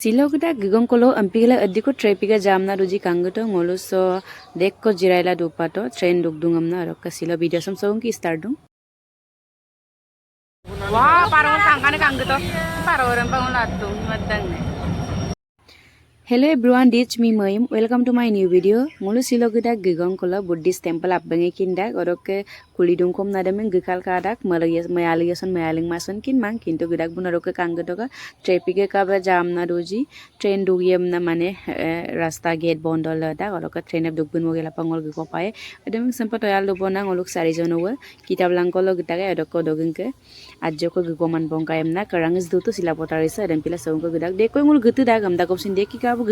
Silogda gigongkolo ampigala adiko traffic jamna ruji kangoto ngolu so dekko jiraila dupato train dugdungamna arokka silo video sam sawunki start dung. Wah, paron tangkane kangoto. Paron bangun ladung madangne. Hello everyone, it's me Mayum. Welcome to my new video. Ngulu silogda gigongkolo Buddhist temple abbange kindak orokke kulidung kom nadamen gikal kadak mayaliyason mayaling mason kin mang kintu gidak bunarokke kangotoka traffic ka ba jamna ruji train dugiyam na mane rasta gate bondol da orokke train ab dugbun mogela pangol giko pae adem sempat oyal lobona ngoluk sari jonowa kitab langkolo gitake adokko doginke ajjoko gikoman bongkayam na karangis dutu silapotarisa adem pila sawungko gidak dekoi ngul gitu da gamda kopsin deki ka bu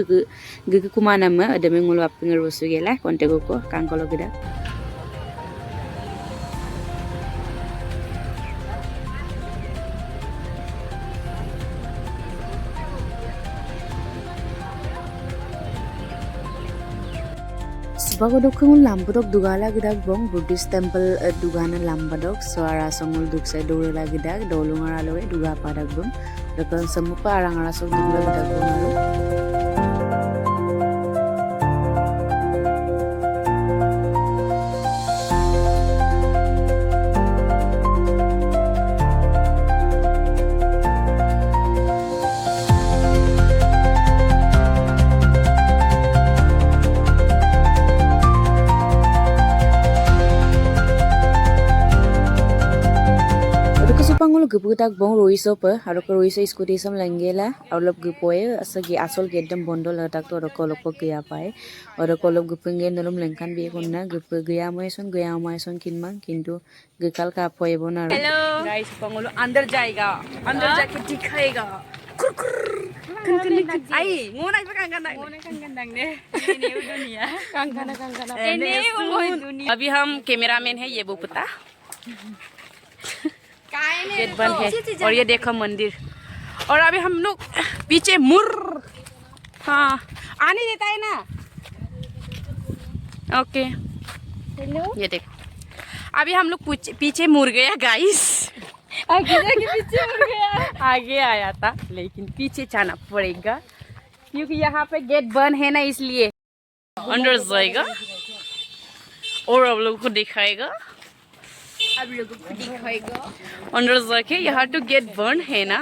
gigu kumana ma adem ngul appinger bosu gela kontego ko kangkolo gidak. Sebagai dokeng lambadok dugala gidak bong Buddhist temple dugana lambadok suara songul duk saya dulu lagi gidak dolung aralowe duga padak bong dekan semupa arang arasol dugala gidak bong alu. Pangul guputak bong roiso pa arok roiso scooty sam langela arlop gupoe asagi asol gedam bondol atak to rokolop gaya pae orokolop gupenge nolum lengkan bi konna gup gaya maison kinmang kintu gakal ka poe bonar. Hello guys, pangulu अंदर जाएगा अंदर जाके दिखाएगा आई ngona ipa kangkandang ne ini dunia kangkana ini dunia अभी हम cameraman है ये वो पता गेट बंद है और ये देखो मंदिर और अभी हम लोग पीछे मुर हाँ आने देता है ना ओके हेलो ये देखो अभी हम लोग पीछे मुड़ गया गाइस आगे जाके पीछे मुड़ गया आगे आया था लेकिन पीछे जाना पड़ेगा क्योंकि यहाँ पे गेट बंद है ना इसलिए अंदर जाएगा और आप लोगों को दिखाएगा अब लोगों को दिखाएगा अंदर जाके यहाँ तो गेट बंद है ना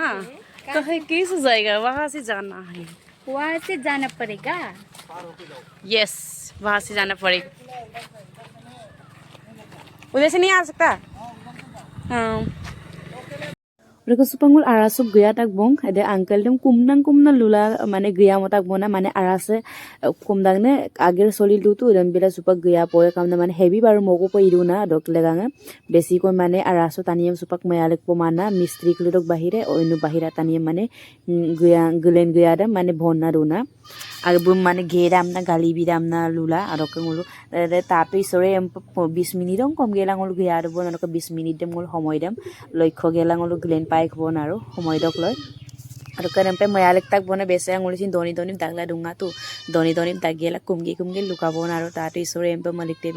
तो है कैसे जाएगा वहाँ से जाना है वहाँ से जाना पड़ेगा यस वहाँ से जाना पड़ेगा उधर से नहीं आ सकता हाँ Mereka supangul arasuk gaya tak bong ada angkel dem kumna lula mane gaya motak bona mane arase kumdang ne ager solil dutu dan bila supak gaya poe kamna mane heavy baru mogo po iruna dok leganga besi ko mane araso taniyam supak mayalek po mana mistri kludok bahire o inu bahira taniyam mane gaya gulen gaya da mane bonna runa agbum mane geram na gali bidam na lula arok ngulu tapi sore 20 minit dong kom gelang ngulu gaya do bona 20 minit dem ngulu homoy dem loikho gelang ngulu gulen পাইক বন আৰু সময় দক লয় আৰু কেনেপে ময়ালেক তাক বনে বেছে আঙুলিচিন দনি দাগলা দুঙা তো দনি দাগিলা কুমগি লুকাবন আৰু তাতে ইছৰে এম্পে মালিকতে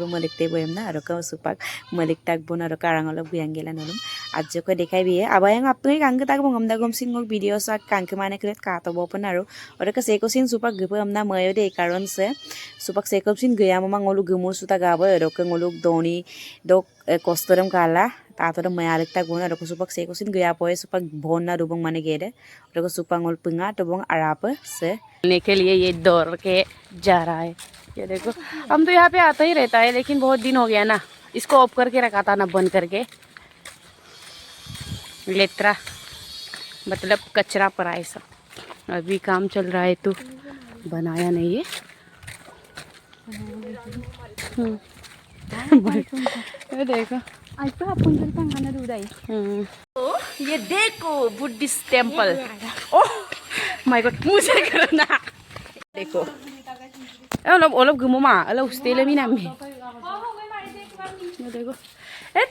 বয়ম না আৰু কা সুপাক মালিক তাক বন আৰু কাৰাঙলক বিয়াঙ্গেলা নলম আজকে দেখাই বিয়ে আবায়াং আপনি কাঙ্গে তাক বঙম দাগম সিং মোক ভিডিও সাক কাঙ্কে মানে ক্রেট কাটো বপন আৰু ka sekosin supak gepam na mayo de karon se supak sekopsin gaya mama ngolu gemur suta gabo ero ke ngoluk doni dok kostoram kala tato mayalik tak bona roko supak sekosin gaya poe supak bonna rubong mane gede roko supak ngol punga to bong arapa से लेने के लिए ये दौड़ के जा रहा है ये देखो हम तो यहाँ पे आता ही रहता है लेकिन बहुत दिन हो गया ना इसको ऑफ करके रखा था ना बंद करके लेत्रा मतलब कचरा पड़ा है सब अभी काम चल रहा है तो बनाया नहीं है देखो ये देखो Buddhist temple oh my God मुझे करना देखो ओलब गुममा ओलब स्टेले मी नाम ये देखो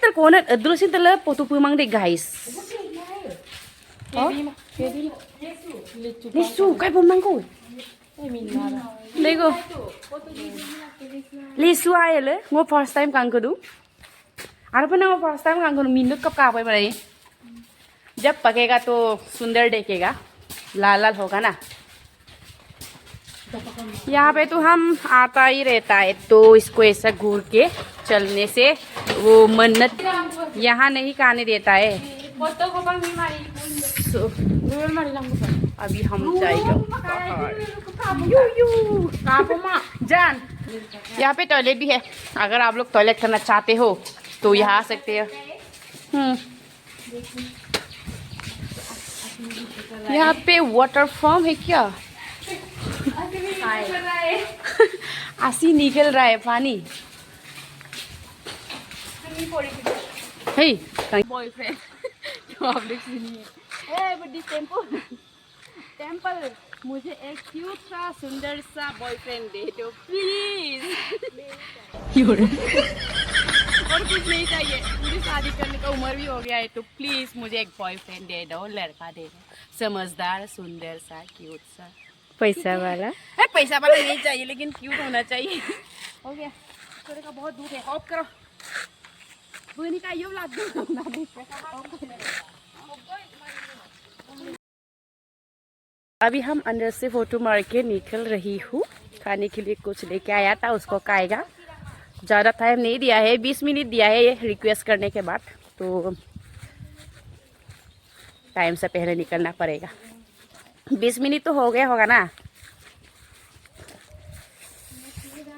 तर कोन अदुलसिन तले फोटो पुमांग दे गाइस लिसु काय पुमांगको देखो लिसु आयले ngो first time kangkodu आरो पना फर्स्ट टाइम कांगो मिनट कब का भाई जब पकेगा तो सुंदर देखेगा लाल लाल होगा ना यहाँ पे तो हम आता ही रहता है, तो इसको ऐसा घूर के चलने से वो मन्नत यहाँ नहीं खाने देता है। So, अभी हम जाएगा जान। यहाँ पे टॉयलेट भी है, अगर आप लोग टॉयलेट करना चाहते हो तो यहाँ आ सकते हो। यहाँ पे वाटर फॉर्म है क्या? आसी निकल रहा है पानी। हे बॉयफ्रेंड जो आप लोग सुनिए, बड़ी टेम्पल टेम्पल, मुझे एक क्यूट सा सुंदर सा बॉयफ्रेंड दे दो प्लीज। और कुछ नहीं चाहिए, मुझे शादी करने का उम्र भी हो गया है, तो प्लीज मुझे एक बॉयफ्रेंड दे दो, लड़का दे दो, समझदार सुंदर सा क्यूट सा। पैसा वाला? पैसा वाला नहीं चाहिए, लेकिन क्यूट होना चाहिए। हो गया, थोड़े का बहुत दूर है, ऑफ करो। अभी हम अंदर से फोटो मार के निकल रही हूँ। खाने के लिए कुछ लेके आया था, उसको खाएगा। ज़्यादा टाइम नहीं दिया है, 20 मिनट दिया है ये रिक्वेस्ट करने के बाद, तो टाइम से पहले निकलना पड़ेगा। 20 मिनट तो हो गया होगा ना।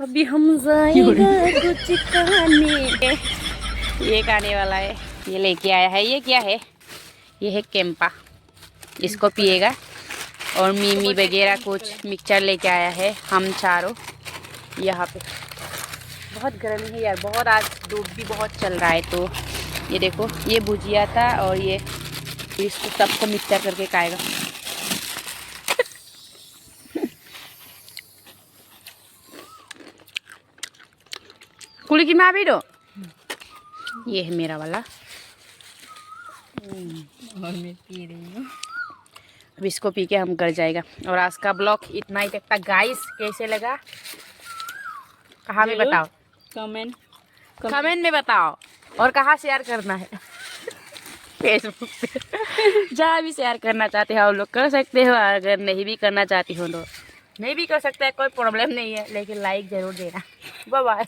अभी हम जाएगा कुछ खाने। ये खाने वाला है, ये लेके आया है। ये क्या है? ये है कैंपा, इसको पिएगा। और मीमी वगैरह कुछ मिक्सचर लेके आया है। हम चारों यहाँ पे, बहुत गर्मी है यार, बहुत आज धूप भी बहुत चल रहा है। तो ये देखो, ये भुजिया था और ये इसको सबको मिक्सचर करके खाएगा। कुली की माँ भी दो। ये है मेरा वाला, और मैं पी रही हूँ। अब इसको पी के हम घर जाएगा। और आज का ब्लॉग इतना ही तक था गाइस। कैसे लगा कहाँ में बताओ, कमेंट में बताओ। और कहाँ शेयर करना है? फेसबुक पे। जहाँ भी शेयर करना चाहते हो आप लोग कर सकते हो, अगर नहीं भी करना चाहती हो तो नहीं भी कर सकते हैं, कोई प्रॉब्लम नहीं है, लेकिन लाइक ज़रूर देना। Bye bye.